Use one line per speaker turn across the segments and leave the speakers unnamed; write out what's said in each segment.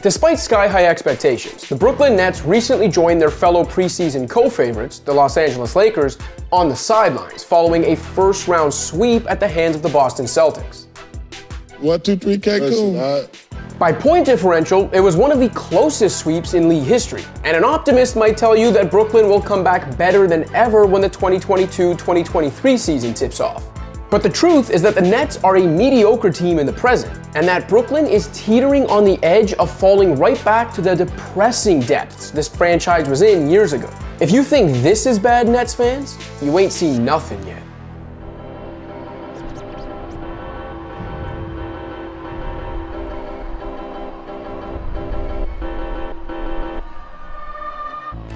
Despite sky-high expectations, the Brooklyn Nets recently joined their fellow preseason co-favorites, the Los Angeles Lakers, on the sidelines following a first-round sweep at the hands of the Boston Celtics.
1, 2, 3, Cancun.
By point differential, it was one of the closest sweeps in league history, and an optimist might tell you that Brooklyn will come back better than ever when the 2022-2023 season tips off. But the truth is that the Nets are a mediocre team in the present, and that Brooklyn is teetering on the edge of falling right back to the depressing depths this franchise was in years ago. If you think this is bad, Nets fans, you ain't seen nothing yet.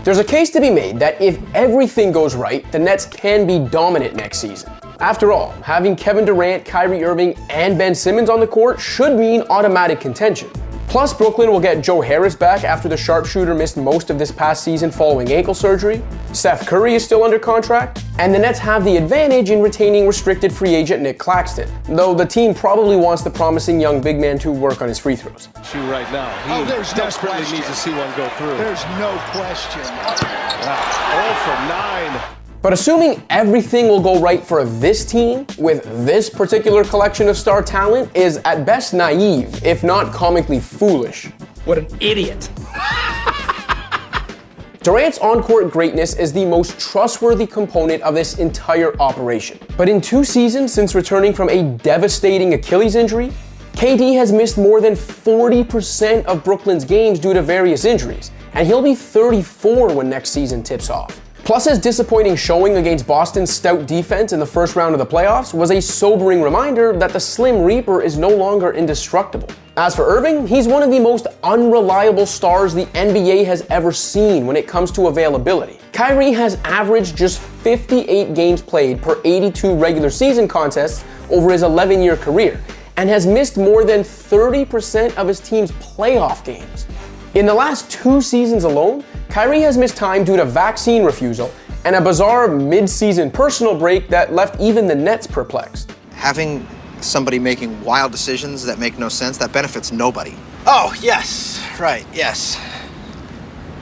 There's a case to be made that if everything goes right, the Nets can be dominant next season. After all, having Kevin Durant, Kyrie Irving, and Ben Simmons on the court should mean automatic contention. Plus, Brooklyn will get Joe Harris back after the sharpshooter missed most of this past season following ankle surgery. Steph Curry is still under contract, and the Nets have the advantage in retaining restricted free agent Nick Claxton, though the team probably wants the promising young big man to work on his free throws.
Shoot right now. He desperately needs to see one go through.
There's no question.
0 for 9.
But assuming everything will go right for this team with this particular collection of star talent is at best naive, if not comically foolish.
What an idiot.
Durant's on-court greatness is the most trustworthy component of this entire operation. But in 2 seasons since returning from a devastating Achilles injury, KD has missed more than 40% of Brooklyn's games due to various injuries, and he'll be 34 when next season tips off. Plus, his disappointing showing against Boston's stout defense in the first round of the playoffs was a sobering reminder that the Slim Reaper is no longer indestructible. As for Irving, he's one of the most unreliable stars the NBA has ever seen when it comes to availability. Kyrie has averaged just 58 games played per 82 regular season contests over his 11-year career, and has missed more than 30% of his team's playoff games. In the last 2 seasons alone, Kyrie has missed time due to vaccine refusal and a bizarre mid-season personal break that left even the Nets perplexed.
Having somebody making wild decisions that make no sense, that benefits nobody.
Oh, yes. Right, yes.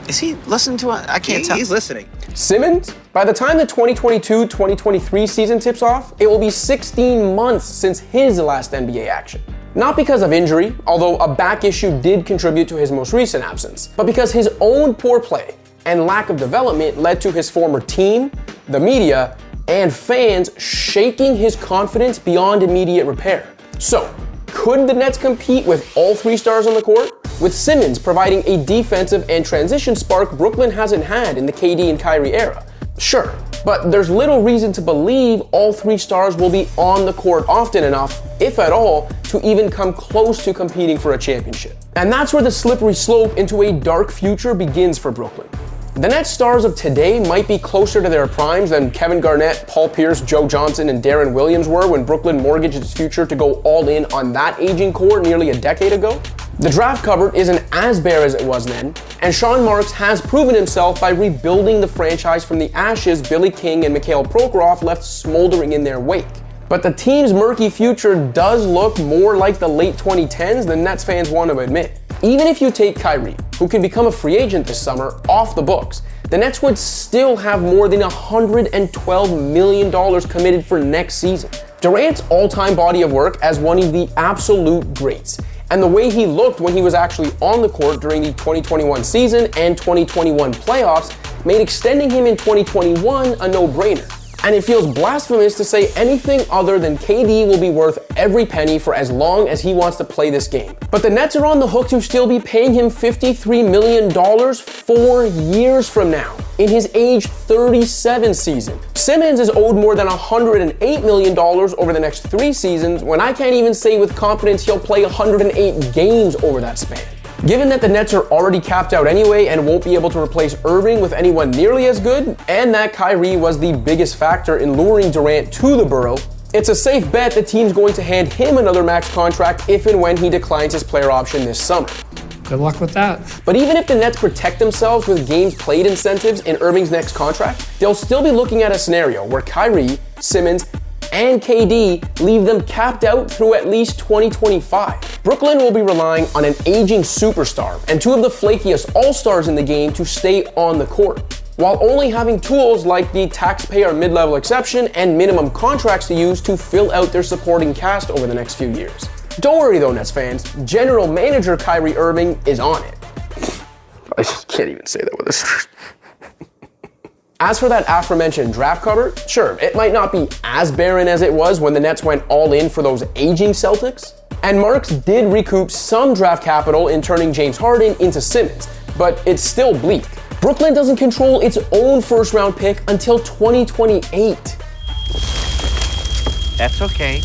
Is he listening to it? I can't tell.
He's listening.
Simmons? By the time the 2022-2023 season tips off, it will be 16 months since his last NBA action. Not because of injury, although a back issue did contribute to his most recent absence, but because his own poor play and lack of development led to his former team, the media, and fans shaking his confidence beyond immediate repair. So, could the Nets compete with all 3 stars on the court? With Simmons providing a defensive and transition spark Brooklyn hasn't had in the KD and Kyrie era? Sure, but there's little reason to believe all 3 stars will be on the court often enough, if at all, to even come close to competing for a championship. And that's where the slippery slope into a dark future begins for Brooklyn. The Nets stars of today might be closer to their primes than Kevin Garnett, Paul Pierce, Joe Johnson, and Darren Williams were when Brooklyn mortgaged its future to go all in on that aging core nearly a decade ago. The draft cupboard isn't as bare as it was then, and Sean Marks has proven himself by rebuilding the franchise from the ashes Billy King and Mikhail Prokhorov left smoldering in their wake. But the team's murky future does look more like the late 2010s than Nets fans want to admit. Even if you take Kyrie, who can become a free agent this summer, off the books, the Nets would still have more than $112 million committed for next season. Durant's all-time body of work as one of the absolute greats, and the way he looked when he was actually on the court during the 2021 season and 2021 playoffs made extending him in 2021 a no-brainer. And it feels blasphemous to say anything other than KD will be worth every penny for as long as he wants to play this game. But the Nets are on the hook to still be paying him $53 million 4 years from now, in his age 37 season. Simmons is owed more than $108 million over the next 3 seasons, when I can't even say with confidence he'll play 108 games over that span. Given that the Nets are already capped out anyway and won't be able to replace Irving with anyone nearly as good, and that Kyrie was the biggest factor in luring Durant to the borough, it's a safe bet the team's going to hand him another max contract if and when he declines his player option this summer.
Good luck with that.
But even if the Nets protect themselves with games played incentives in Irving's next contract, they'll still be looking at a scenario where Kyrie, Simmons, and KD leave them capped out through at least 2025. Brooklyn will be relying on an aging superstar and two of the flakiest all-stars in the game to stay on the court, while only having tools like the taxpayer mid-level exception and minimum contracts to use to fill out their supporting cast over the next few years. Don't worry though, Nets fans, general manager Kyrie Irving is on it. I can't even say that with this. As for that aforementioned draft cover, sure, it might not be as barren as it was when the Nets went all in for those aging Celtics. And Marks did recoup some draft capital in turning James Harden into Simmons, but it's still bleak. Brooklyn doesn't control its own first-round pick until 2028.
That's okay.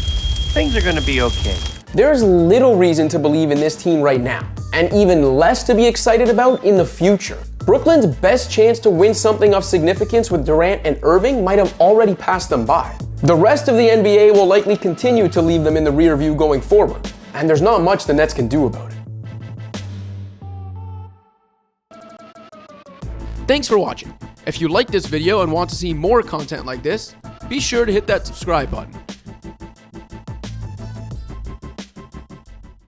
Things are gonna be okay.
There's little reason to believe in this team right now, and even less to be excited about in the future. Brooklyn's best chance to win something of significance with Durant and Irving might have already passed them by. The rest of the NBA will likely continue to leave them in the rear view going forward, and there's not much the Nets can do about it.
Thanks for watching. If you liked this video and want to see more content like this, be sure to hit that subscribe button.